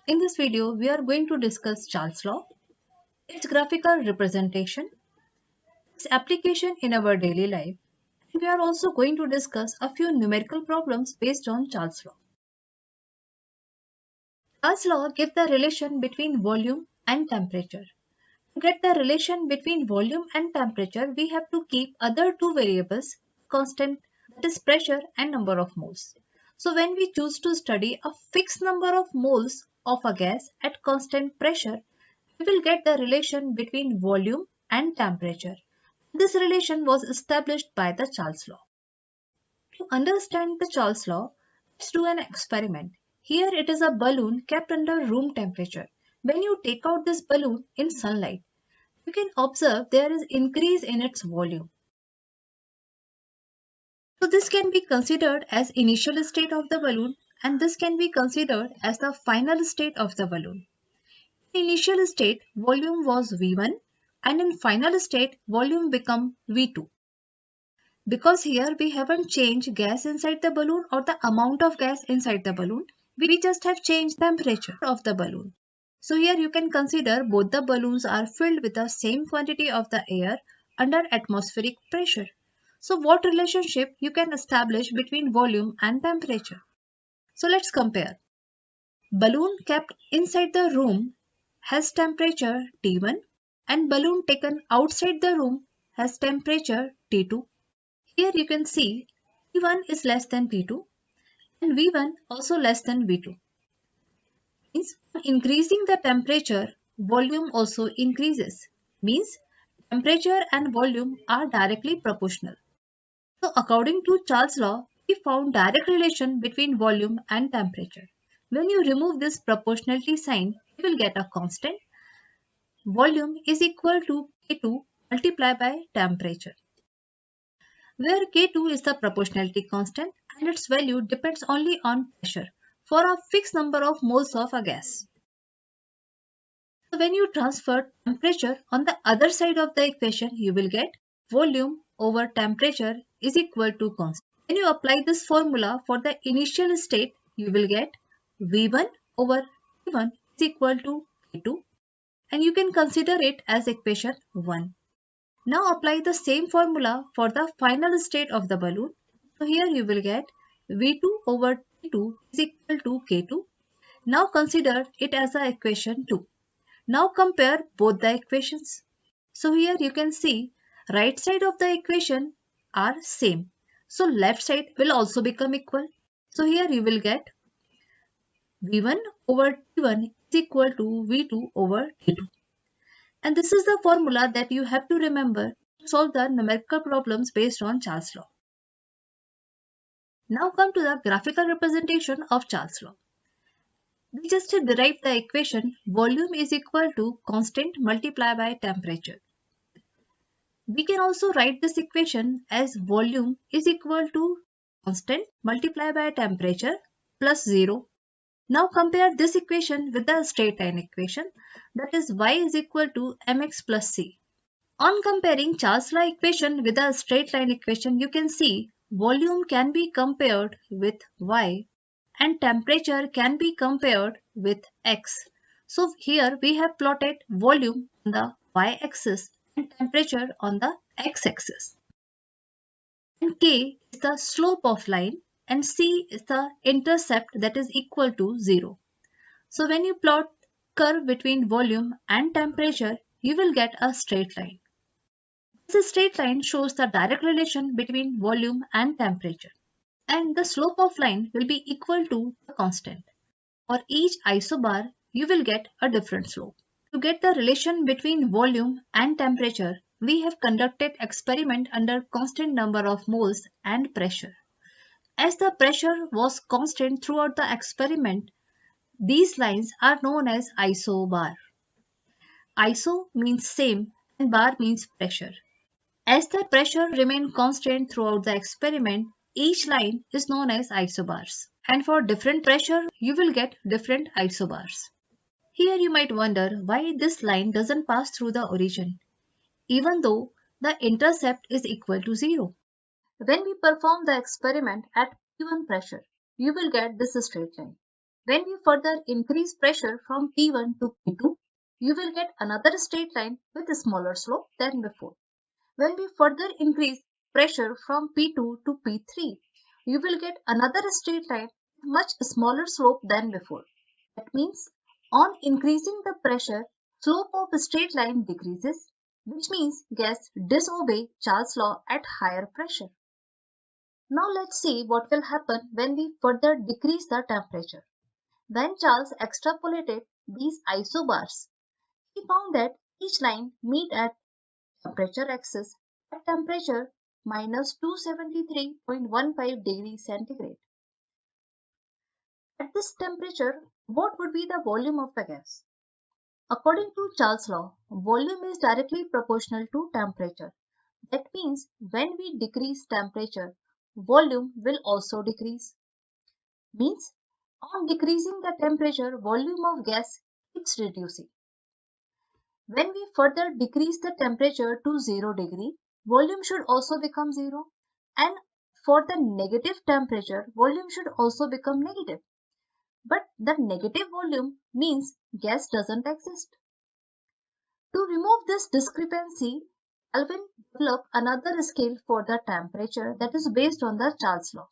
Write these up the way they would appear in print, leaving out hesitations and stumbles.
In this video, we are going to discuss Charles' law, its graphical representation, its application in our daily life, and we are also going to discuss a few numerical problems based on Charles' law. Charles' law gives the relation between volume and temperature. To get the relation between volume and temperature, we have to keep other two variables constant, that is pressure and number of moles. So when we choose to study a fixed number of moles of a gas at constant pressure, we will get the relation between volume and temperature. This relation was established by the Charles law. To understand the Charles law, let's do an experiment. Here it is a balloon kept under room temperature. When you take out this balloon in sunlight, you can observe there is increase in its volume. So this can be considered as initial state of the balloon and this can be considered as the final state of the balloon. In initial state, volume was V1 and in final state, volume become V2. Because here we haven't changed gas inside the balloon or the amount of gas inside the balloon, we just have changed temperature of the balloon. So here you can consider both the balloons are filled with the same quantity of the air under atmospheric pressure. So what relationship you can establish between volume and temperature? So let's compare. Balloon kept inside the room has temperature T1 and balloon taken outside the room has temperature T2. Here you can see T1 is less than T2 and V1 also less than V2. Means increasing the temperature, volume also increases. Means temperature and volume are directly proportional. So according to Charles' law, we found direct relation between volume and temperature. When you remove this proportionality sign, you will get a constant. Volume is equal to K2 multiplied by temperature, where K2 is the proportionality constant and its value depends only on pressure for a fixed number of moles of a gas. So when you transfer temperature on the other side of the equation, you will get volume over temperature is equal to constant. When you apply this formula for the initial state, you will get V1 over T1 is equal to K2 and you can consider it as equation 1. Now apply the same formula for the final state of the balloon. So here you will get V2 over T2 is equal to K2. Now consider it as a equation 2. Now compare both the equations. So here you can see right side of the equation are same. So left side will also become equal. So here you will get V1 over T1 is equal to V2 over T2. And this is the formula that you have to remember to solve the numerical problems based on Charles' law. Now come to the graphical representation of Charles' law. We just derived the equation volume is equal to constant multiplied by temperature. We can also write this equation as volume is equal to constant multiplied by temperature plus 0. Now compare this equation with the straight line equation, that is y is equal to mx plus c. On comparing Charles' law equation with the straight line equation, you can see volume can be compared with y and temperature can be compared with x. So here we have plotted volume on the y-axis and temperature on the x-axis. And k is the slope of line and c is the intercept that is equal to 0. So when you plot curve between volume and temperature, you will get a straight line. This straight line shows the direct relation between volume and temperature. And the slope of line will be equal to the constant. For each isobar, you will get a different slope. To get the relation between volume and temperature, we have conducted experiment under constant number of moles and pressure. As the pressure was constant throughout the experiment, these lines are known as isobar. Iso means same and bar means pressure. As the pressure remained constant throughout the experiment, each line is known as isobars. And for different pressure, you will get different isobars. Here you might wonder why this line doesn't pass through the origin, even though the intercept is equal to 0. When we perform the experiment at P1 pressure, you will get this straight line. When we further increase pressure from P1 to P2, you will get another straight line with a smaller slope than before. When we further increase pressure from P2 to P3, you will get another straight line with much smaller slope than before. That means on increasing the pressure, slope of a straight line decreases, which means gas disobey Charles' law at higher pressure. Now let's see what will happen when we further decrease the temperature. When Charles extrapolated these isobars, he found that each line meet at temperature axis at temperature minus 273.15 degrees centigrade. At this temperature, what would be the volume of the gas? According to Charles' law, volume is directly proportional to temperature. That means when we decrease temperature, volume will also decrease. Means on decreasing the temperature, volume of gas keeps reducing. When we further decrease the temperature to 0 degree, volume should also become 0. And for the negative temperature, volume should also become negative. But the negative volume means gas doesn't exist. To remove this discrepancy, Kalvin developed another scale for the temperature that is based on the Charles law.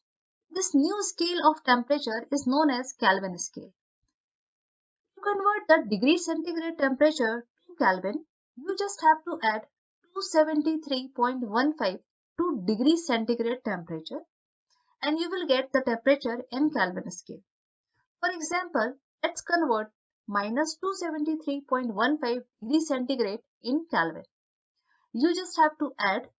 This new scale of temperature is known as Kelvin scale. To convert the degree centigrade temperature to Kelvin, you just have to add 273.15 to degree centigrade temperature and you will get the temperature in Kelvin scale. For example, let's convert minus 273.15 degrees centigrade in Kelvin. You just have to add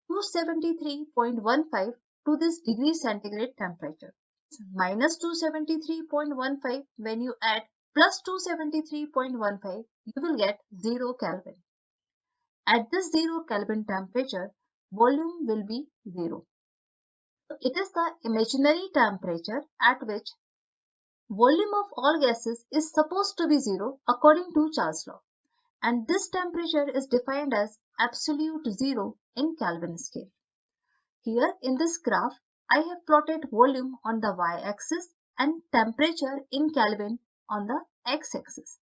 273.15 to this degree centigrade temperature. Minus 273.15 when you add plus 273.15, you will get 0 Kelvin. At this 0 Kelvin temperature, volume will be 0. So it is the imaginary temperature at which volume of all gases is supposed to be 0 according to Charles' law. And this temperature is defined as absolute 0 in Kelvin scale. Here in this graph, I have plotted volume on the y-axis and temperature in Kelvin on the x-axis.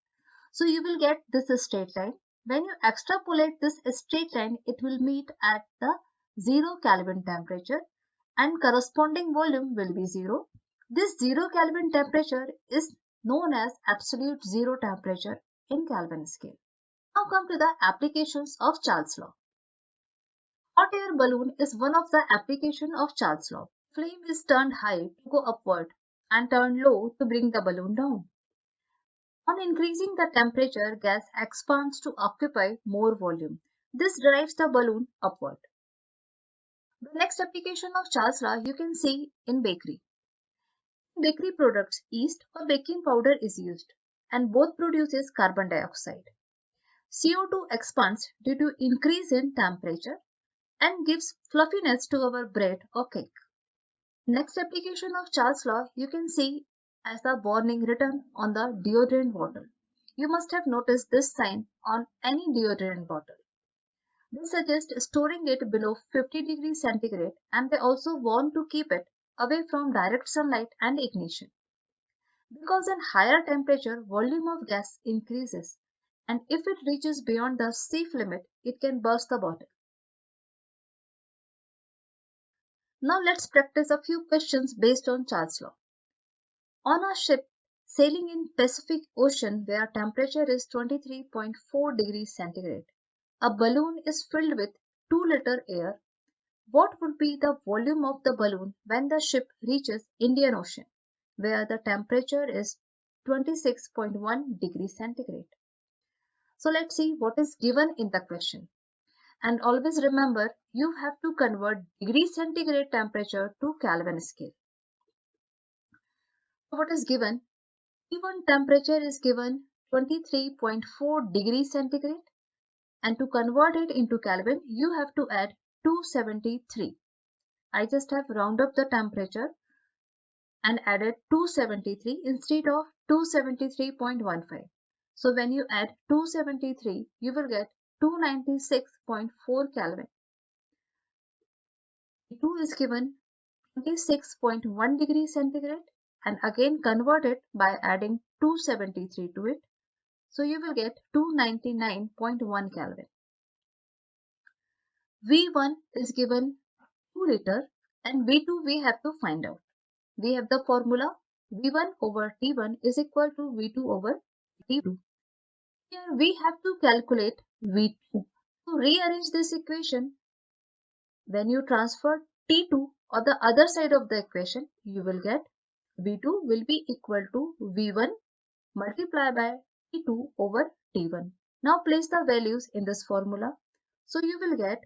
So you will get this straight line. When you extrapolate this straight line, it will meet at the 0 Kelvin temperature and corresponding volume will be 0. This 0 Kelvin temperature is known as absolute 0 temperature in Kelvin scale. Now come to the applications of Charles' law. Hot air balloon is one of the applications of Charles' law. Flame is turned high to go upward and turned low to bring the balloon down. On increasing the temperature, gas expands to occupy more volume. This drives the balloon upward. The next application of Charles' law you can see in bakery. In bakery products, yeast or baking powder is used and both produces carbon dioxide. CO2 expands due to increase in temperature and gives fluffiness to our bread or cake. Next application of Charles' law you can see as the warning written on the deodorant bottle. You must have noticed this sign on any deodorant bottle. They suggest storing it below 50 degrees centigrade and they also warn to keep it away from direct sunlight and ignition. Because in higher temperature, volume of gas increases and if it reaches beyond the safe limit, it can burst the bottle. Now let's practice a few questions based on Charles' law. On a ship sailing in Pacific Ocean where temperature is 23.4 degrees centigrade, a balloon is filled with 2-liter air. What would be the volume of the balloon when the ship reaches Indian Ocean where the temperature is 26.1 degrees centigrade? So let's see what is given in the question. And always remember, you have to convert degree centigrade temperature to Kelvin scale. So what is given? T1 temperature is given 23.4 degrees centigrade and to convert it into Kelvin, you have to add 273. I just have round up the temperature and added 273 instead of 273.15. So when you add 273, you will get 296.4 Kelvin. T2 is given 26.1 degrees centigrade and again convert it by adding 273 to it. So you will get 299.1 Kelvin. V1 is given 2 liter and V2 we have to find out. We have the formula V1 over T1 is equal to V2 over T2. Here we have to calculate V2. To rearrange this equation, when you transfer T2 on the other side of the equation, you will get V2 will be equal to V1 multiplied by T2 over T1. Now place the values in this formula. So you will get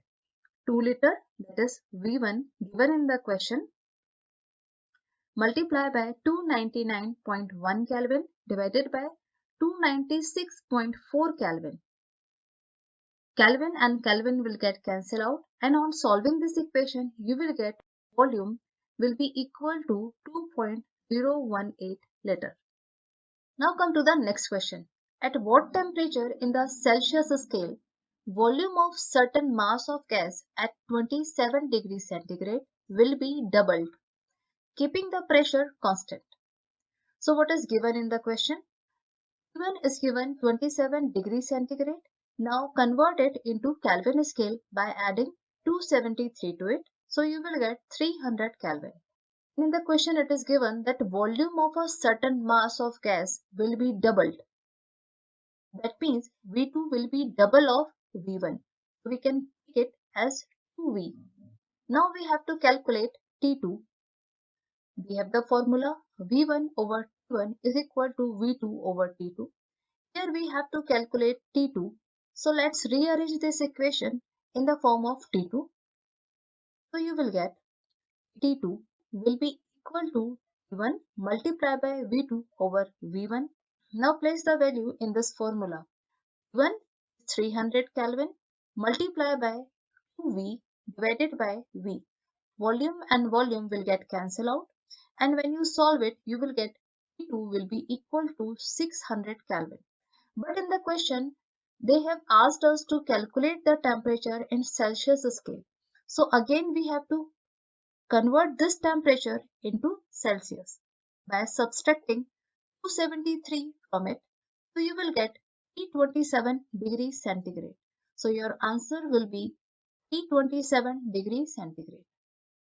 2 liter, that is V1 given in the question, multiplied by 299.1 Kelvin divided by 296.4 Kelvin. Kelvin and Kelvin will get cancelled out, and on solving this equation you will get volume will be equal to 2.018 liter. Now come to the next question. At what temperature in the Celsius scale volume of certain mass of gas at 27 degrees centigrade will be doubled, keeping the pressure constant? So what is given in the question? Given is given 27 degrees centigrade. Now convert it into Kelvin scale by adding 273 to it. So you will get 300 Kelvin. In the question it is given that volume of a certain mass of gas will be doubled. That means V2 will be double of V1. We can take it as 2V. Now we have to calculate T2. We have the formula V1 over T1 is equal to V2 over T2. Here we have to calculate T2. So let's rearrange this equation in the form of T2. So you will get T2 will be equal to T1 multiplied by V2 over V1. Now place the value in this formula. T1 is 300 Kelvin multiplied by 2V divided by V. Volume and volume will get cancelled out, and when you solve it you will get T2 will be equal to 600 Kelvin. But in the question, they have asked us to calculate the temperature in Celsius scale. So again we have to convert this temperature into Celsius by subtracting 273 from it. So you will get 327 degrees centigrade. So your answer will be 327 degrees centigrade.